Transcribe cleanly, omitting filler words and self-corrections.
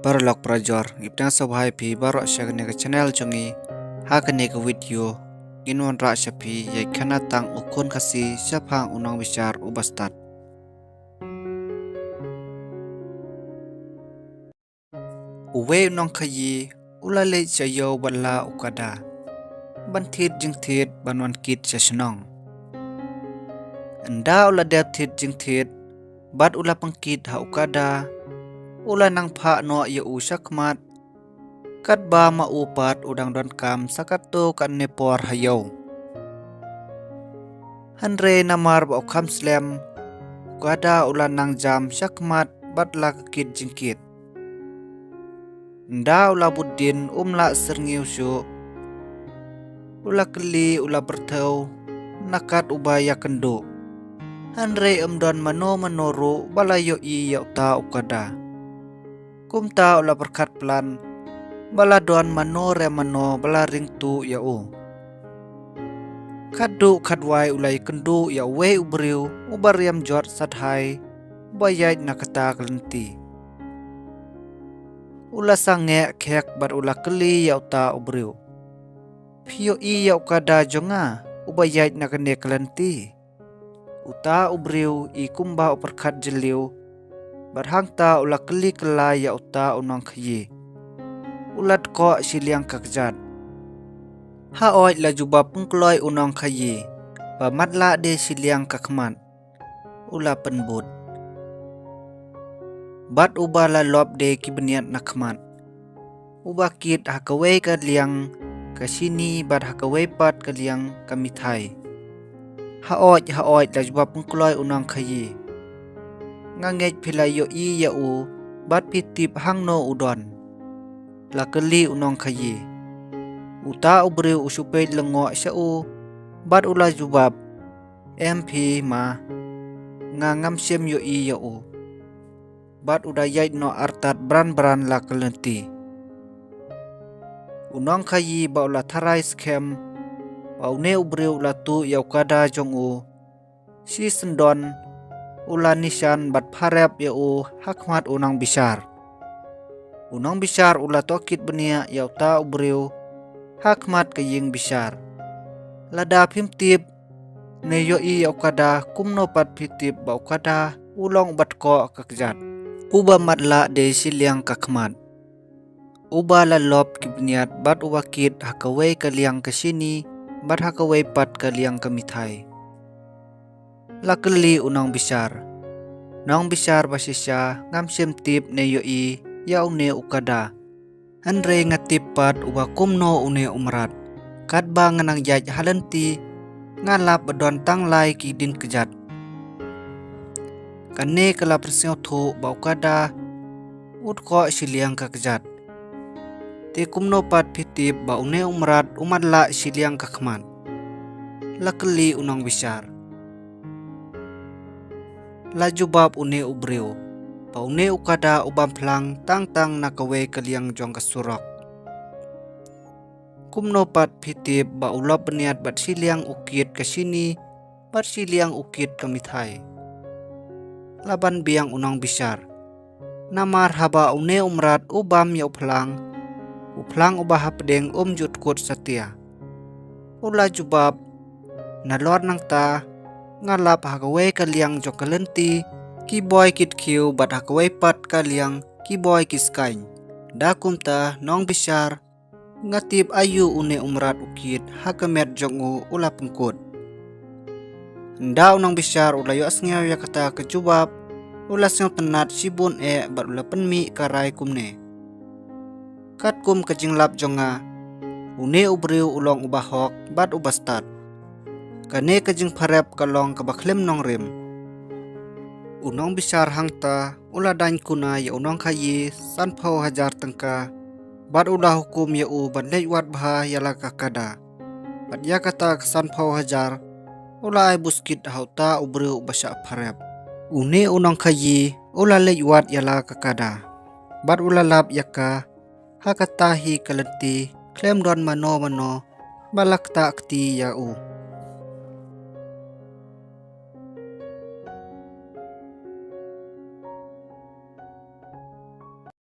Barlok prajor iptang sabhai pi barok shagne ka channel chongi hakane ka video ginwan ra shapi yai khana tang ukun khasi shaphang unang bichar ubastat uwe unang khayi ulale chayo balla ukada banthit jingthit banwan kit chashnong anda ula depthit jingthit bat ula pangkit ha ukada ula nang pha no ya usakmat kat ba ma upat udang don kam sakato kan nepor hayo hanre namar ba kham slam ukada ula nang jam sakmat bat la kit jingkit nda ula buddin umla serngiu syu ula keli ula berthau nakat ubaya kendo hanre amdon mano manoru balayo I yauta ukada kumta ula berkat plan bala don mano re mano bala ring tu yau kadu kadwai ulai kendu ya we ubriu ubariam jot sathai bayai nakata kelenti ula sange khek bar ula keli yauta ubriu phio I yau kada jonga ubayai nakane kelenti uta ubriu I kumba uperkat jeliu barhangta ula keli kela yauta unang khyi ulat ko siliang kakjat ha oi la juba pungkloi unang khyi ba matla de siliang kakman ula penbut bat uba la lob de kibniat nakman uba kit hakawe ka liang kasini bat hakawe pat ka liang kamithai ha oi la juba pungkloi unang khyi ngangej philayo I ya u bat pitip hangno udon lakeli unong khyi uta ubriu usupe lengo sau bat ula jubab MP ma ngangam sem yo I ya u bat uda yai no artat bran lakelenti unong khyi ba ula tharai skem ba une ubriu la tu yau kada jong u si sendon ula nisan bat pharep ya u hakmat unang bisar ula tokit benia yauta ubriu hakmat kaying bisar lada phimtip ne yo I yaukada kumno pat phitip baukada ulong batko kakjat uba matla de siliang kakmat uba la lop kibniat bat uwakit hakawe kaliang kasini bat hakawe pat kaliang kamithai lakeli unang bisar nong bisar basisya ngamsim tip ne yo I yau ne ukada hanre ngatip pat uba kumno une umrat kat ba nganang jaj halenti ngalap badon tanglai ki din kejat kane kala persio thu ba ukada utko siliang ka kejat te kumno pat phitip ba une umrat umadla siliang kakman lakeli unang bisar lajubab une ubriu paune ukada ubam plang tang nakawe kaliang jong kasurok kumno pat phitip ba ulop beniat bat siliang ukit kasini bat siliang ukit kamithai laban biang unang bisar namar haba une umrat ubam yau uplang ubah hapdeng jut kut satia ula jubab nalor nang ta ngalap hakawe kaliang jong kalenti kiboy kit kiu bat hakawe pat kaliang kiboy kiskain dakumta nong bisar ngatip ayu une umrat ukit hakamet jongu ula pengkut ndaw nong bisar ulayo asngaw ya kata kejubab ula sing tenat sibun bat ula penmi karai kumne kat kum kajinglap jonga une ubriu ulong ubahok bat ubastat kane kajing pharep kalong kabaklem nong rim unong bisar hangta ula dain kuna ya unong khyi sanphau hajar tangka bat ula hukum ya u ban lewat bha yala kakada bat ya kata sanphau hajar ula ai buskit hauta ubriu basa pharep une unong khyi ula lewat yala kakada bat ula lap yaka hakata hi kalenti klem don mano balakta akti ya u